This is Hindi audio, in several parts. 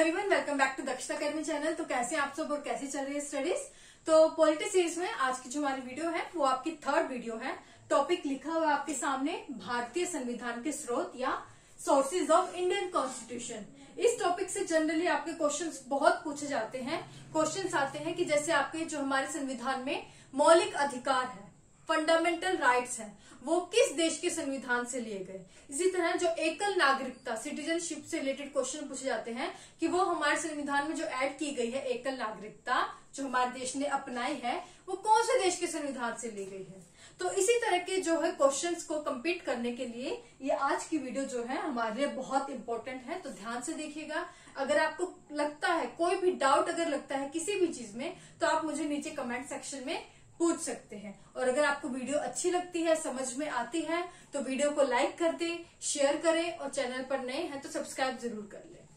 एवरीवन, वेलकम बैक टू दक्षता अकेडमी चैनल। तो कैसे आप सब और कैसी चल रही है स्टडीज। तो पॉलिटी सीरीज में आज की जो हमारी वीडियो है वो आपकी थर्ड वीडियो है। टॉपिक लिखा हुआ है आपके सामने, भारतीय संविधान के स्रोत या सोर्सेज ऑफ इंडियन कॉन्स्टिट्यूशन। इस टॉपिक से जनरली आपके क्वेश्चंस बहुत पूछे जाते हैं। क्वेश्चंस आते हैं कि जैसे आपके जो हमारे संविधान में मौलिक अधिकार है, फंडामेंटल राइट्स हैं, वो किस देश के संविधान से लिए गए। इसी तरह जो एकल नागरिकता, सिटीजनशिप से रिलेटेड क्वेश्चन पूछे जाते हैं कि वो हमारे संविधान में जो ऐड की गई है एकल नागरिकता, जो हमारे देश ने अपनाई है, वो कौन से देश के संविधान से ली गई है। तो इसी तरह के जो है क्वेश्चंस को कंप्लीट करने के लिए ये आज की वीडियो जो है हमारे लिए बहुत इंपॉर्टेंट है। तो ध्यान से देखिएगा। अगर आपको लगता है कोई भी डाउट अगर लगता है किसी भी चीज में, तो आप मुझे नीचे कमेंट सेक्शन में पूछ सकते हैं। और अगर आपको वीडियो अच्छी लगती है, समझ में आती है, तो वीडियो को लाइक कर दें, शेयर करें और चैनल पर नए हैं तो सब्सक्राइब जरूर कर लें।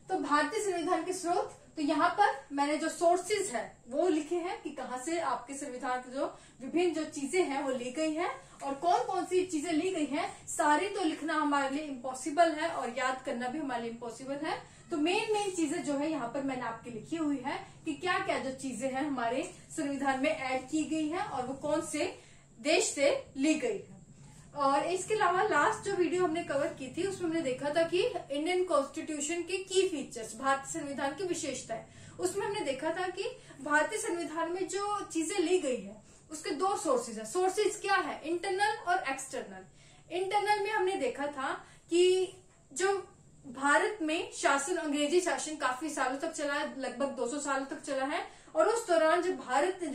तो भारतीय संविधान के स्रोत, तो यहाँ पर मैंने जो सोर्सेज है वो लिखे हैं कि कहाँ से आपके संविधान की जो विभिन्न जो चीजें हैं वो ली गई है और कौन कौन सी चीजें ली गई हैं। सारी तो लिखना हमारे लिए इम्पॉसिबल है और याद करना भी हमारे लिए इम्पॉसिबल है। तो मेन चीजें जो है यहाँ पर मैंने आपकी लिखी हुई है कि क्या क्या जो चीजें हैं हमारे संविधान में ऐड की गई है और वो कौन से देश से ली गई है। और इसके अलावा लास्ट जो वीडियो हमने कवर की थी उसमें हमने देखा था कि इंडियन कॉन्स्टिट्यूशन के की फीचर्स, भारतीय संविधान की विशेषताएं। उसमें हमने देखा था कि भारतीय संविधान में जो चीजें ली गई है उसके दो सोर्सेज है। सोर्सेज क्या है? इंटरनल और एक्सटर्नल। इंटरनल में हमने देखा था कि जो भारत में शासन, अंग्रेजी शासन काफी सालों तक चला है, लगभग 200 सालों तक चला है। और उस दौरान जब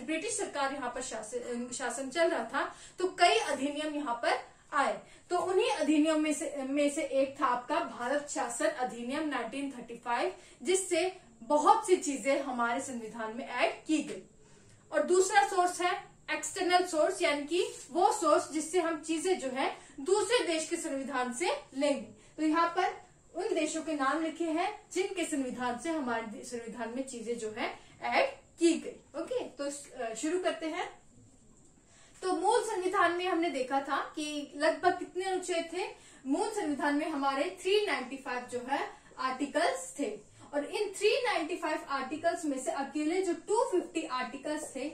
ब्रिटिश सरकार यहाँ पर शासन चल रहा था तो कई अधिनियम यहाँ पर आए। तो उन्हीं अधिनियम में से एक था आपका भारत शासन अधिनियम 1935, जिससे बहुत सी चीजें हमारे संविधान में ऐड की गई। और दूसरा सोर्स है एक्सटर्नल सोर्स, यानी कि वो सोर्स जिससे हम चीजें जो है दूसरे देश के संविधान से लेंगे। तो यहाँ पर उन देशों के नाम लिखे हैं जिनके संविधान से हमारे संविधान में चीजें जो है ऐड की गई। ओके, तो शुरू करते हैं। तो मूल संविधान में हमने देखा था कि लगभग कितने अनुच्छेद थे। मूल संविधान में हमारे 395 जो है आर्टिकल्स थे। और इन 395 आर्टिकल्स में से अकेले जो 250 आर्टिकल्स थे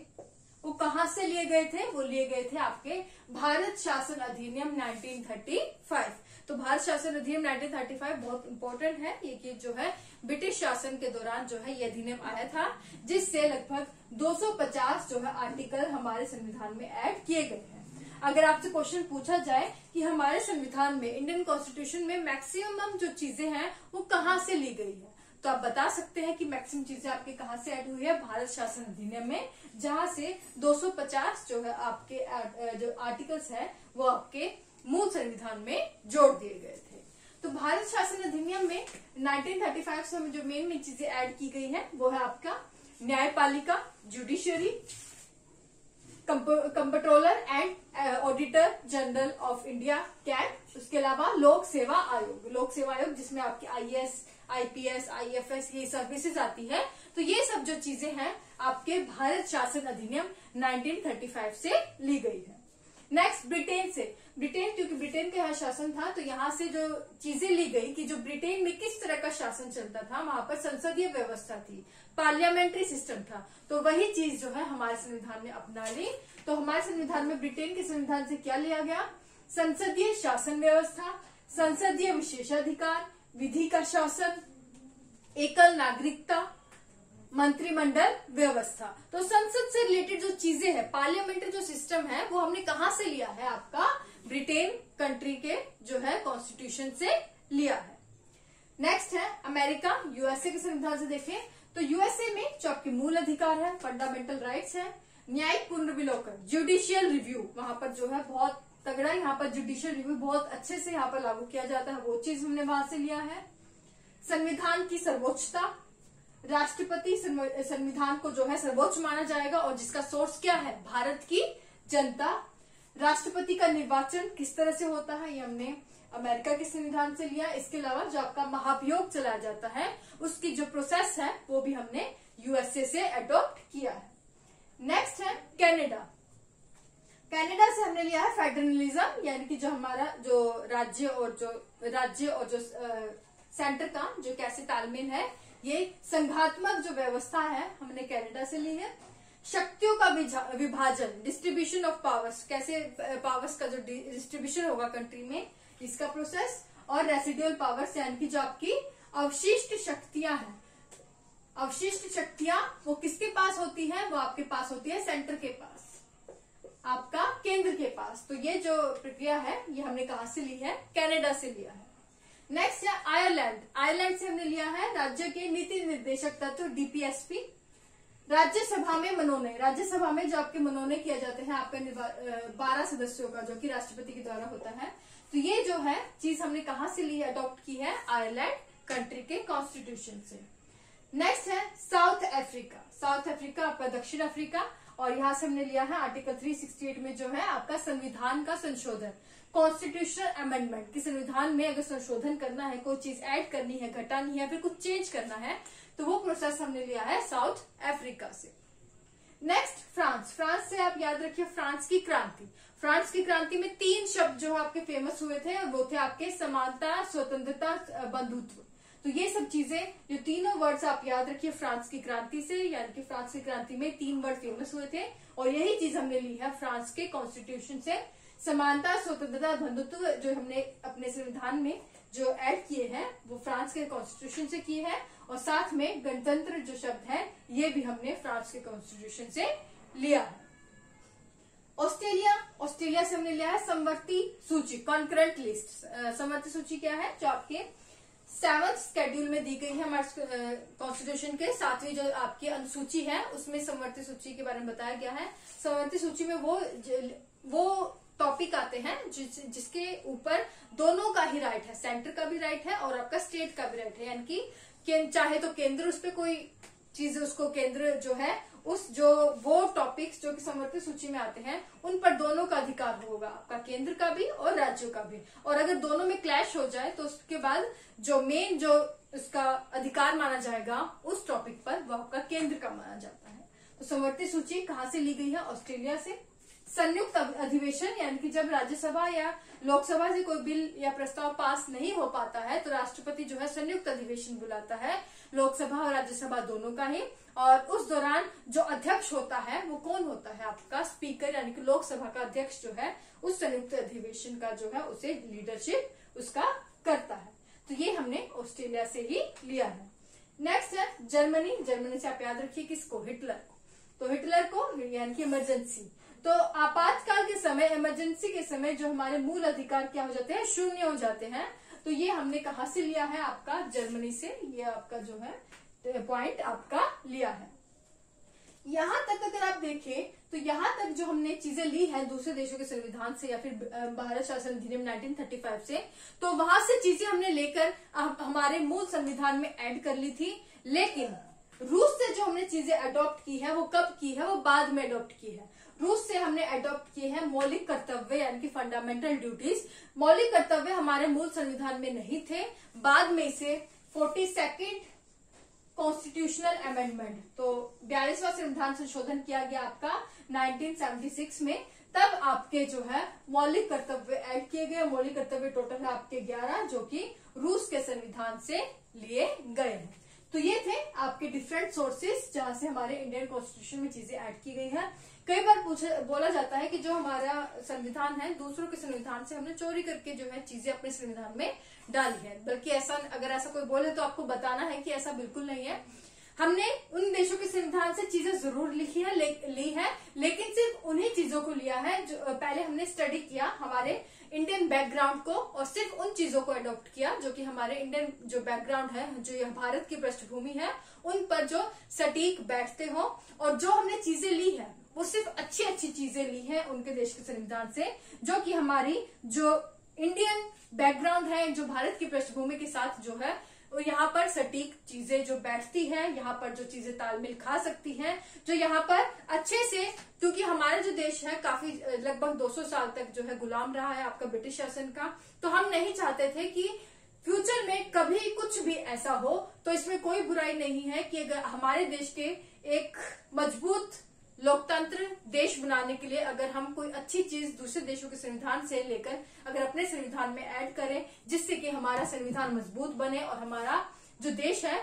वो कहाँ से लिए गए थे? वो लिए गए थे आपके भारत शासन अधिनियम 1935। तो भारत शासन अधिनियम 1935 बहुत इंपॉर्टेंट है। ये कि जो है ब्रिटिश शासन के दौरान जो है ये अधिनियम आया था, जिससे लगभग 250 जो है आर्टिकल हमारे संविधान में ऐड किए गए हैं। अगर आपसे क्वेश्चन पूछा जाए कि हमारे संविधान में, इंडियन कॉन्स्टिट्यूशन में मैक्सिमम जो चीजें हैं वो कहाँ से ली गई है, तो आप बता सकते हैं कि मैक्सिमम चीजें आपके कहाँ से ऐड हुई है? भारत शासन अधिनियम में, जहां से 250 जो है आपके जो आर्टिकल्स है वो आपके मूल संविधान में जोड़ दिए गए थे। तो भारत शासन अधिनियम में 1935 में जो मेन चीजें ऐड की गई है वो है आपका न्यायपालिका, judiciary, comptroller and auditor general of India CAT. उसके अलावा लोक सेवा आयोग, लोक सेवा आयोग जिसमें आपके IAS, IPS, IFS ये सर्विसेज आती है। तो ये सब जो चीजें हैं आपके भारत शासन अधिनियम 1935 से ली गई है। नेक्स्ट ब्रिटेन से, ब्रिटेन, क्योंकि ब्रिटेन का यहाँ शासन था तो यहाँ से जो चीजें ली गई कि जो ब्रिटेन में किस तरह का शासन चलता था, वहां पर संसदीय व्यवस्था थी, पार्लियामेंट्री सिस्टम था। तो वही चीज जो है हमारे संविधान ने अपना ली। तो हमारे संविधान में ब्रिटेन के संविधान से क्या लिया गया? संसदीय शासन व्यवस्था, संसदीय विशेषाधिकार, विधि का शासन, एकल नागरिकता, मंत्रिमंडल व्यवस्था। तो संसद से रिलेटेड जो चीजें हैं, पार्लियामेंट्री जो सिस्टम है, वो हमने कहाँ से लिया है? आपका ब्रिटेन कंट्री के जो है कॉन्स्टिट्यूशन से लिया है। नेक्स्ट है अमेरिका, USA के संविधान से देखें तो USA में जो आपके मूल अधिकार है, फंडामेंटल राइट्स है, न्यायिक पुनर्विलोकन, जुडिशियल रिव्यू, वहां पर जो है बहुत तगड़ा, यहाँ पर जुडिशियल रिव्यू बहुत अच्छे से यहाँ पर लागू किया जाता है, वो चीज हमने वहां से लिया है। संविधान की सर्वोच्चता, राष्ट्रपति संविधान को जो है सर्वोच्च माना जाएगा और जिसका सोर्स क्या है? भारत की जनता। राष्ट्रपति का निर्वाचन किस तरह से होता है, ये हमने अमेरिका के संविधान से लिया। इसके अलावा जो आपका महाभियोग चलाया जाता है उसकी जो प्रोसेस है वो भी हमने USA से अडॉप्ट किया है। नेक्स्ट है कनाडा। कनाडा से हमने लिया है फेडरलिज्म, यानी कि जो हमारा जो राज्य और जो सेंटर का जो कैसे तालमेल है, ये संघात्मक जो व्यवस्था है हमने कनाडा से ली है। शक्तियों का विभाजन, डिस्ट्रीब्यूशन ऑफ पावर्स, कैसे पावर्स का जो डिस्ट्रीब्यूशन होगा कंट्री में, इसका प्रोसेस। और रेसिडुअल पावर्स यानी कि जो आपकी अवशिष्ट शक्तियां हैं, अवशिष्ट शक्तियां वो किसके पास होती है, वो आपके पास होती है सेंटर के पास, आपका केंद्र के पास। तो ये जो प्रक्रिया है ये हमने कहां से ली है, कनाडा से लिया है। नेक्स्ट है आयरलैंड। आयरलैंड से हमने लिया है राज्य के नीति निर्देशक तत्व डीपीएसपी। राज्यसभा में मनोनयन, राज्यसभा में जो आपके मनोनयन किया जाते हैं आपका 12 सदस्यों का, जो कि राष्ट्रपति के द्वारा होता है। तो ये जो है चीज हमने कहां से ली है, अडॉप्ट की है आयरलैंड कंट्री के कॉन्स्टिट्यूशन से। नेक्स्ट है साउथ अफ्रीका। साउथ अफ्रीका आपका दक्षिण अफ्रीका, और यहां से हमने लिया है आर्टिकल 368 में जो है आपका संविधान का संशोधन, कॉन्स्टिट्यूशनल अमेंडमेंट, कि संविधान में अगर संशोधन करना है, कोई चीज ऐड करनी है, घटानी है, फिर कुछ चेंज करना है, तो वो प्रोसेस हमने लिया है साउथ अफ्रीका से। Next France. फ्रांस से आप याद रखिए फ्रांस की क्रांति। फ्रांस की क्रांति में 3 शब्द जो आपके फेमस हुए थे, वो थे आपके समानता, स्वतंत्रता, बंधुत्व। तो ये सब चीजें, जो तीनों वर्ड्स आप याद रखिए फ्रांस की क्रांति से, यानी कि फ्रांस की क्रांति में 3 वर्ड फेमस हुए थे, और यही चीज हमने ली है फ्रांस के कॉन्स्टिट्यूशन से। समानता, स्वतंत्रता, बंधुत्व जो हमने अपने संविधान में जो ऐड किए हैं वो फ्रांस के कॉन्स्टिट्यूशन से किए हैं, और साथ में गणतंत्र जो शब्द है ये भी हमने फ्रांस के कॉन्स्टिट्यूशन से लिया है। ऑस्ट्रेलिया। ऑस्ट्रेलिया से हमने लिया है समवर्ती सूची, कॉन्करेंट लिस्ट। समवर्ती सूची क्या है, जो आपके 7th शेड्यूल में दी गई है हमारे कॉन्स्टिट्यूशन के। 7वीं जो आपकी अनुसूची है उसमें समवर्ती सूची के बारे में बताया गया है। समवर्ती सूची में वो टॉपिक आते हैं जिसके ऊपर दोनों का ही राइट है, सेंटर का भी राइट है और आपका स्टेट का भी राइट है, यानी कि चाहे तो केंद्र उस पर कोई चीज, उसको केंद्र जो है उस जो वो टॉपिक्स जो कि समवर्ती सूची में आते हैं उन पर दोनों का अधिकार होगा, आपका केंद्र का भी और राज्यों का भी। और अगर दोनों में क्लैश हो जाए तो उसके बाद जो मेन जो उसका अधिकार माना जाएगा उस टॉपिक पर, वो आपका केंद्र का माना जाता है। तो समवर्ती सूची कहां से ली गई है, ऑस्ट्रेलिया से। संयुक्त अधिवेशन, यानी कि जब राज्यसभा या लोकसभा से कोई बिल या प्रस्ताव पास नहीं हो पाता है तो राष्ट्रपति जो है संयुक्त अधिवेशन बुलाता है, लोकसभा और राज्यसभा दोनों का ही। और उस दौरान जो अध्यक्ष होता है वो कौन होता है, आपका स्पीकर, यानी कि लोकसभा का अध्यक्ष जो है उस संयुक्त अधिवेशन का जो है उसे लीडरशिप उसका करता है। तो ये हमने ऑस्ट्रेलिया से ही लिया है। नेक्स्ट है जर्मनी। जर्मनी से आप याद रखिए किसको, हिटलर को। तो हिटलर को यानी कि इमरजेंसी, तो आपातकाल के समय, इमरजेंसी के समय जो हमारे मूल अधिकार क्या हो जाते हैं, शून्य हो जाते हैं। तो ये हमने कहां से लिया है, आपका जर्मनी से। ये आपका जो है पॉइंट आपका लिया है। यहां तक अगर आप देखें तो यहां तक जो हमने चीजें ली है दूसरे देशों के संविधान से या फिर भारत शासन अधिनियम 1935 से, तो वहां से चीजें हमने लेकर हमारे मूल संविधान में ऐड कर ली थी। लेकिन रूस से जो हमने चीजें अडॉप्ट की है वो कब की है, वो बाद में अडॉप्ट की है। रूस से हमने अडॉप्ट किए हैं मौलिक कर्तव्य, यानी कि फंडामेंटल ड्यूटीज। मौलिक कर्तव्य हमारे मूल संविधान में नहीं थे, बाद में इसे 42nd कॉन्स्टिट्यूशनल अमेंडमेंट, तो 42वां संविधान संशोधन किया गया आपका 1976 में। तब आपके जो है मौलिक कर्तव्य ऐड किए गए। मौलिक कर्तव्य टोटल है आपके 11, जो कि रूस के संविधान से लिए गए हैं। तो ये थे आपके डिफरेंट सोर्सेस जहां से हमारे इंडियन कॉन्स्टिट्यूशन में चीजें ऐड की गई है। कई बार बोला जाता है कि जो हमारा संविधान है दूसरों के संविधान से हमने चोरी करके जो है चीजें अपने संविधान में डाली है, बल्कि ऐसा, अगर ऐसा कोई बोले तो आपको बताना है कि ऐसा बिल्कुल नहीं है। हमने उन देशों के संविधान से चीजें जरूर ली है, लेकिन सिर्फ उन्हीं चीजों को लिया है जो पहले हमने स्टडी किया हमारे इंडियन बैकग्राउंड को, और सिर्फ उन चीजों को अडॉप्ट किया जो कि हमारे इंडियन जो बैकग्राउंड है, जो यह भारत की पृष्ठभूमि है, उन पर जो सटीक बैठते हो। और जो हमने चीजें ली है वो सिर्फ अच्छी अच्छी चीजें ली है उनके देश के संविधान से, जो कि हमारी जो इंडियन बैकग्राउंड है, जो भारत की पृष्ठभूमि के साथ जो है वो यहाँ पर सटीक चीजें जो बैठती है, यहाँ पर जो चीजें तालमेल खा सकती हैं, जो यहाँ पर अच्छे से, क्योंकि हमारा जो देश है काफी लगभग 200 साल तक जो है गुलाम रहा है आपका ब्रिटिश शासन का। तो हम नहीं चाहते थे कि फ्यूचर में कभी कुछ भी ऐसा हो। तो इसमें कोई बुराई नहीं है कि अगर हमारे देश के एक मजबूत लोकतंत्र देश बनाने के लिए अगर हम कोई अच्छी चीज दूसरे देशों के संविधान से लेकर अगर अपने संविधान में ऐड करें, जिससे कि हमारा संविधान मजबूत बने और हमारा जो देश है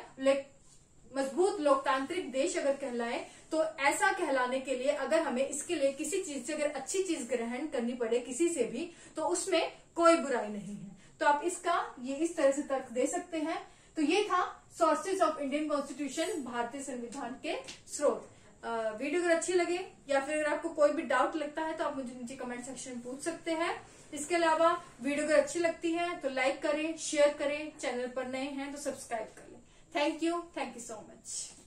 मजबूत लोकतांत्रिक देश अगर कहलाए, तो ऐसा कहलाने के लिए अगर हमें इसके लिए किसी चीज से अगर अच्छी चीज ग्रहण करनी पड़े किसी से भी, तो उसमें कोई बुराई नहीं है। तो आप इसका ये इस तरह से तर्क दे सकते हैं। तो ये था सोर्सेज ऑफ इंडियन कॉन्स्टिट्यूशन, भारतीय संविधान के स्रोत। वीडियो अगर अच्छी लगे या फिर अगर आपको कोई भी डाउट लगता है तो आप मुझे नीचे कमेंट सेक्शन में पूछ सकते हैं। इसके अलावा वीडियो अगर अच्छी लगती है तो लाइक करें, शेयर करें, चैनल पर नए हैं तो सब्सक्राइब कर लें। Thank you so much.